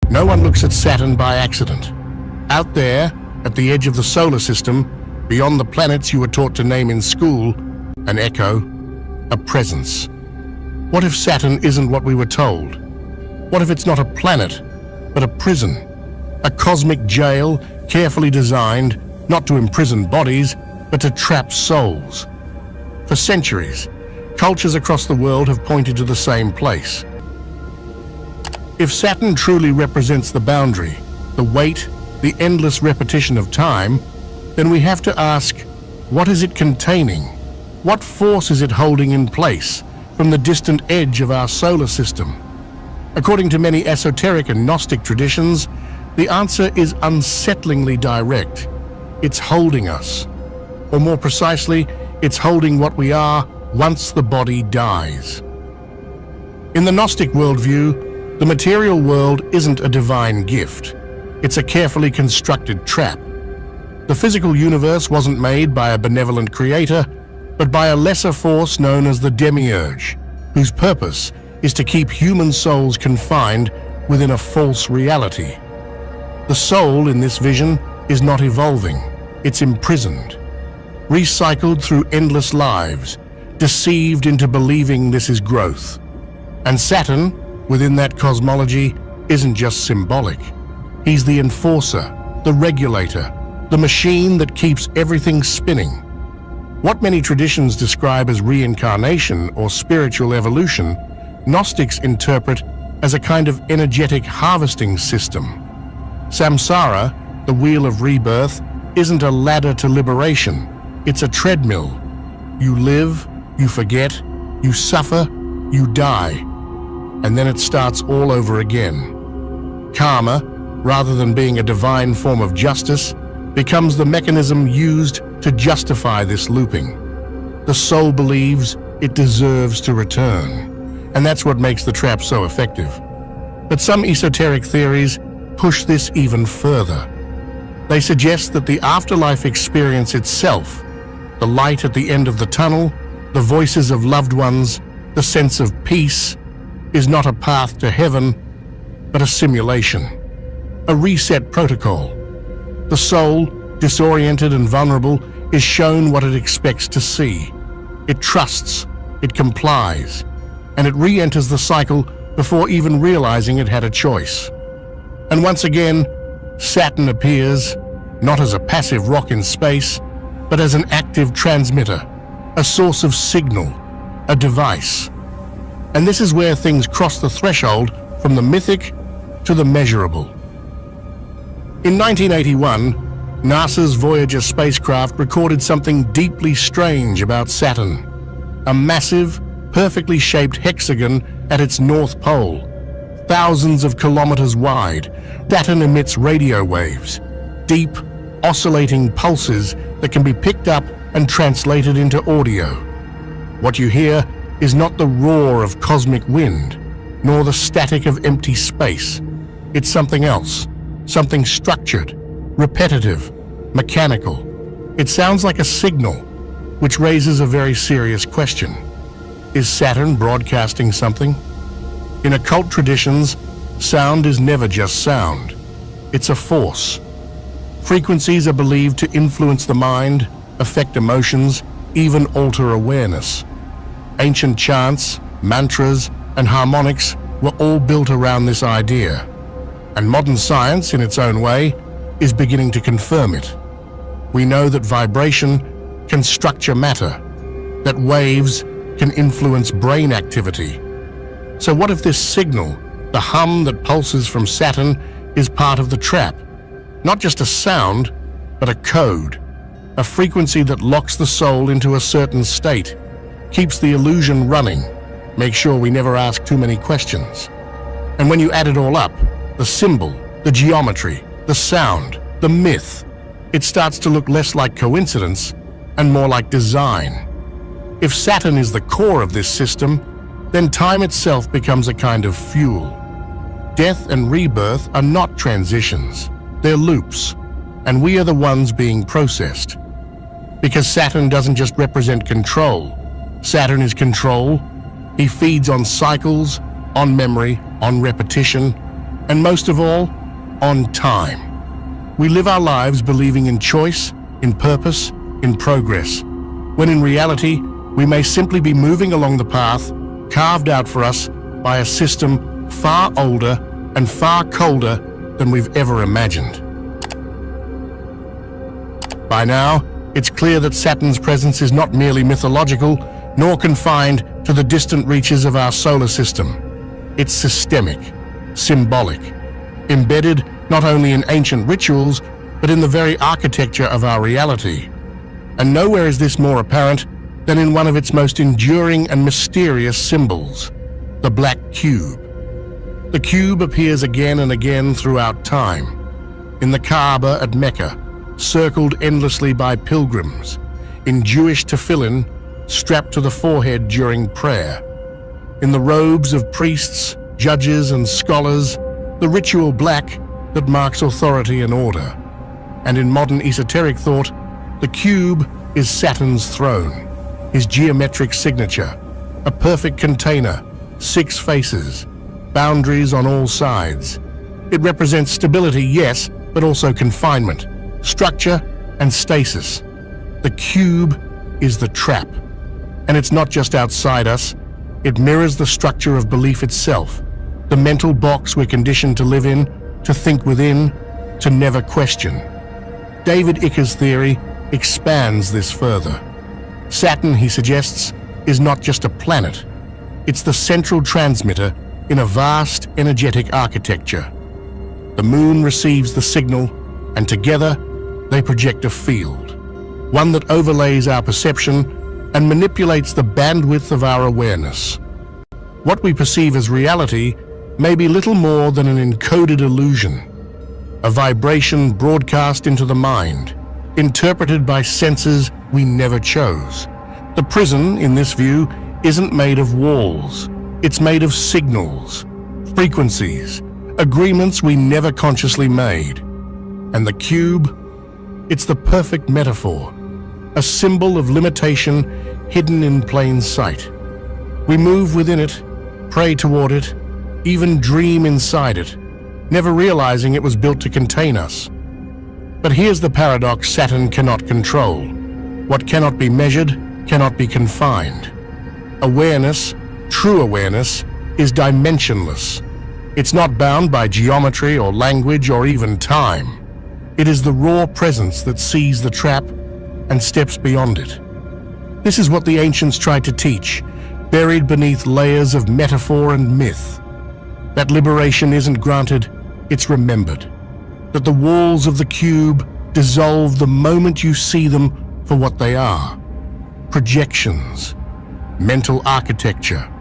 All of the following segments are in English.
No one looks at Saturn by accident. Out there, at the edge of the solar system, beyond the planets you were taught to name in school, an echo, a presence. What if Saturn isn't what we were told? What if it's not a planet, but a prison? A cosmic jail carefully designed not to imprison bodies, but to trap souls. For centuries, cultures across the world have pointed to the same place. If Saturn truly represents the boundary, the weight, the endless repetition of time, then we have to ask, what is it containing? What force is it holding in place from the distant edge of our solar system? According to many esoteric and Gnostic traditions, the answer is unsettlingly direct. It's holding us. Or more precisely, it's holding what we are once the body dies. In the Gnostic worldview, the material world isn't a divine gift. It's a carefully constructed trap. The physical universe wasn't made by a benevolent creator, but by a lesser force known as the demiurge, whose purpose is to keep human souls confined within a false reality. The soul in this vision is not evolving, it's imprisoned, recycled through endless lives, deceived into believing this is growth. And Saturn, within that cosmology, isn't just symbolic. He's the enforcer, the regulator, the machine that keeps everything spinning. What many traditions describe as reincarnation or spiritual evolution, Gnostics interpret as a kind of energetic harvesting system. Samsara, the wheel of rebirth, isn't a ladder to liberation. It's a treadmill. You live, you forget, you suffer, you die, and then it starts all over again. Karma, rather than being a divine form of justice, becomes the mechanism used to justify this looping. The soul believes it deserves to return, and that's what makes the trap so effective. But some esoteric theories push this even further. They suggest that the afterlife experience itself, the light at the end of the tunnel, the voices of loved ones, the sense of peace, is not a path to heaven, but a simulation, a reset protocol. The soul, disoriented and vulnerable, is shown what it expects to see. It trusts, it complies, and it re-enters the cycle before even realizing it had a choice. And once again, Saturn appears, not as a passive rock in space, but as an active transmitter, a source of signal, a device. And this is where things cross the threshold from the mythic to the measurable. In 1981, NASA's Voyager spacecraft recorded something deeply strange about Saturn. A massive, perfectly shaped hexagon at its north pole, thousands of kilometers wide. Saturn emits radio waves, deep, oscillating pulses that can be picked up and translated into audio. What you hear is not the roar of cosmic wind, nor the static of empty space. It's something else, something structured, repetitive, mechanical. It sounds like a signal, which raises a very serious question. Is Saturn broadcasting something? In occult traditions, sound is never just sound. It's a force. Frequencies are believed to influence the mind, affect emotions, even alter awareness. Ancient chants, mantras, and harmonics were all built around this idea. And modern science, in its own way, is beginning to confirm it. We know that vibration can structure matter, that waves can influence brain activity. So what if this signal, the hum that pulses from Saturn, is part of the trap? Not just a sound, but a code, a frequency that locks the soul into a certain state, keeps the illusion running, makes sure we never ask too many questions. And when you add it all up, the symbol, the geometry, the sound, the myth, it starts to look less like coincidence and more like design. If Saturn is the core of this system, then time itself becomes a kind of fuel. Death and rebirth are not transitions, they're loops, and we are the ones being processed. Because Saturn doesn't just represent control. Saturn is control. He feeds on cycles, on memory, on repetition, And most of all, on time. We live our lives believing in choice, in purpose, in progress, when in reality, we may simply be moving along the path carved out for us by a system far older and far colder than we've ever imagined. By now, it's clear that Saturn's presence is not merely mythological, nor confined to the distant reaches of our solar system. It's systemic, symbolic, embedded not only in ancient rituals, but in the very architecture of our reality. And nowhere is this more apparent than in one of its most enduring and mysterious symbols, the black cube. The cube appears again and again throughout time, in the Kaaba at Mecca, circled endlessly by pilgrims, in Jewish tefillin strapped to the forehead during prayer, in the robes of priests, judges, and scholars, the ritual black that marks authority and order. And in modern esoteric thought, the cube is Saturn's throne, his geometric signature, a perfect container, 6 faces, boundaries on all sides. It represents stability, yes, but also confinement, structure, and stasis. The cube is the trap. And it's not just outside us, it mirrors the structure of belief itself, the mental box we're conditioned to live in, to think within, to never question. David Icker's theory expands this further. Saturn, he suggests, is not just a planet. It's the central transmitter in a vast energetic architecture. The moon receives the signal, and together they project a field, one that overlays our perception and manipulates the bandwidth of our awareness. What we perceive as reality may be little more than an encoded illusion, a vibration broadcast into the mind, interpreted by senses we never chose. The prison, in this view, isn't made of walls. It's made of signals, frequencies, agreements we never consciously made. And the cube, it's the perfect metaphor, a symbol of limitation hidden in plain sight. We move within it, pray toward it, even dream inside it, never realizing it was built to contain us. But here's the paradox Saturn cannot control. What cannot be measured cannot be confined. Awareness, true awareness, is dimensionless. It's not bound by geometry or language or even time. It is the raw presence that sees the trap and steps beyond it. This is what the ancients tried to teach, buried beneath layers of metaphor and myth. That liberation isn't granted, it's remembered. That the walls of the cube dissolve the moment you see them for what they are. Projections, mental architecture,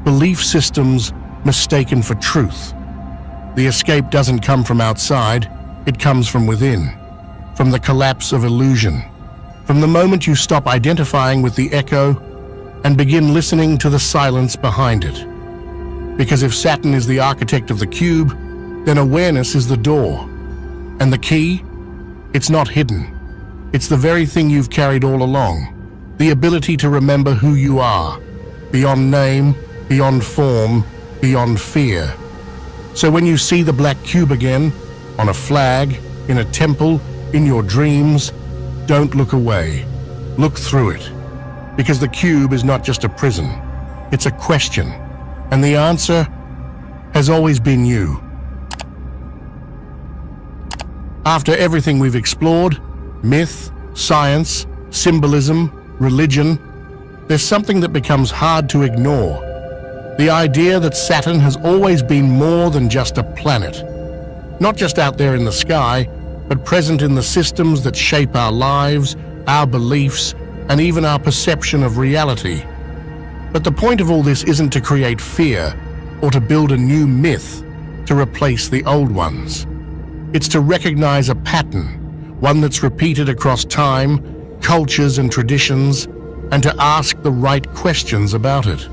belief systems mistaken for truth. The escape doesn't come from outside, it comes from within, from the collapse of illusion, from the moment you stop identifying with the echo and begin listening to the silence behind it. Because if Saturn is the architect of the cube, then awareness is the door. And the key? It's not hidden. It's the very thing you've carried all along. The ability to remember who you are, beyond name, beyond form, beyond fear. So when you see the black cube again, on a flag, in a temple, in your dreams, don't look away. Look through it. Because the cube is not just a prison, it's a question. And the answer has always been you. After everything we've explored, myth, science, symbolism, religion, there's something that becomes hard to ignore. The idea that Saturn has always been more than just a planet. Not just out there in the sky, but present in the systems that shape our lives, our beliefs, and even our perception of reality. But the point of all this isn't to create fear or to build a new myth to replace the old ones. It's to recognize a pattern, one that's repeated across time, cultures, and traditions, and to ask the right questions about it.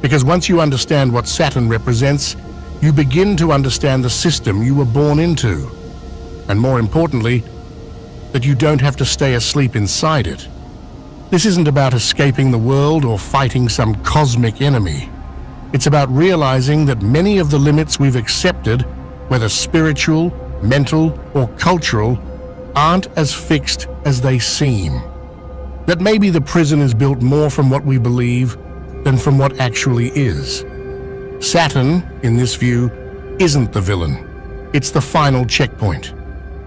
Because once you understand what Saturn represents, you begin to understand the system you were born into. And more importantly, that you don't have to stay asleep inside it. This isn't about escaping the world or fighting some cosmic enemy. It's about realizing that many of the limits we've accepted, whether spiritual, mental, or cultural, aren't as fixed as they seem. That maybe the prison is built more from what we believe than from what actually is. Saturn, in this view, isn't the villain. It's the final checkpoint.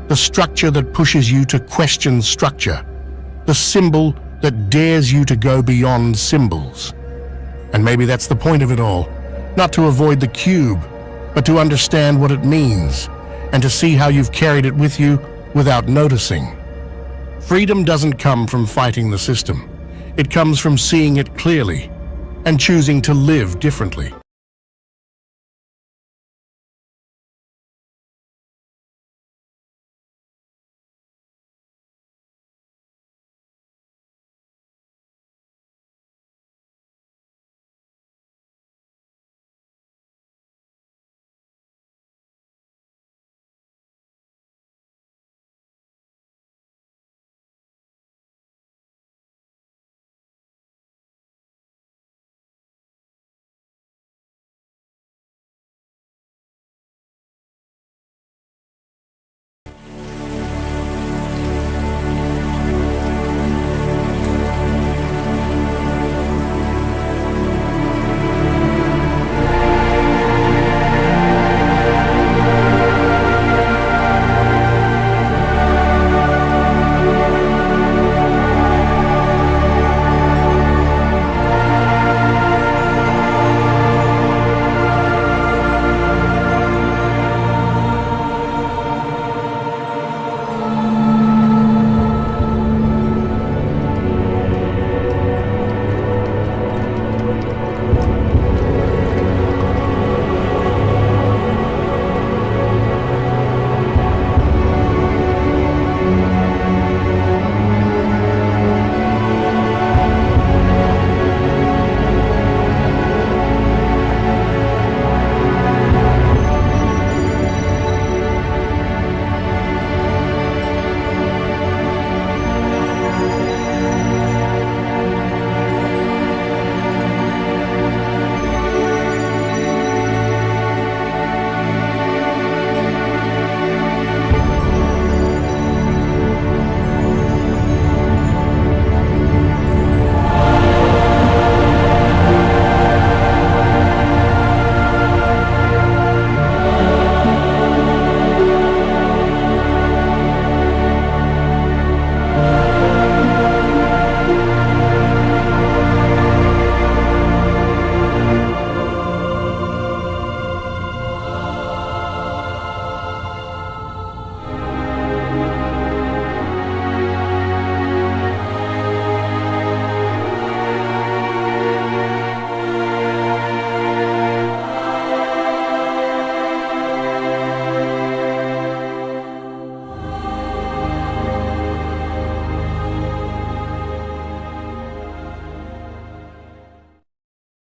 The structure that pushes you to question structure. The symbol that dares you to go beyond symbols. And maybe that's the point of it all. Not to avoid the cube, but to understand what it means, and to see how you've carried it with you without noticing. Freedom doesn't come from fighting the system. It comes from seeing it clearly and choosing to live differently.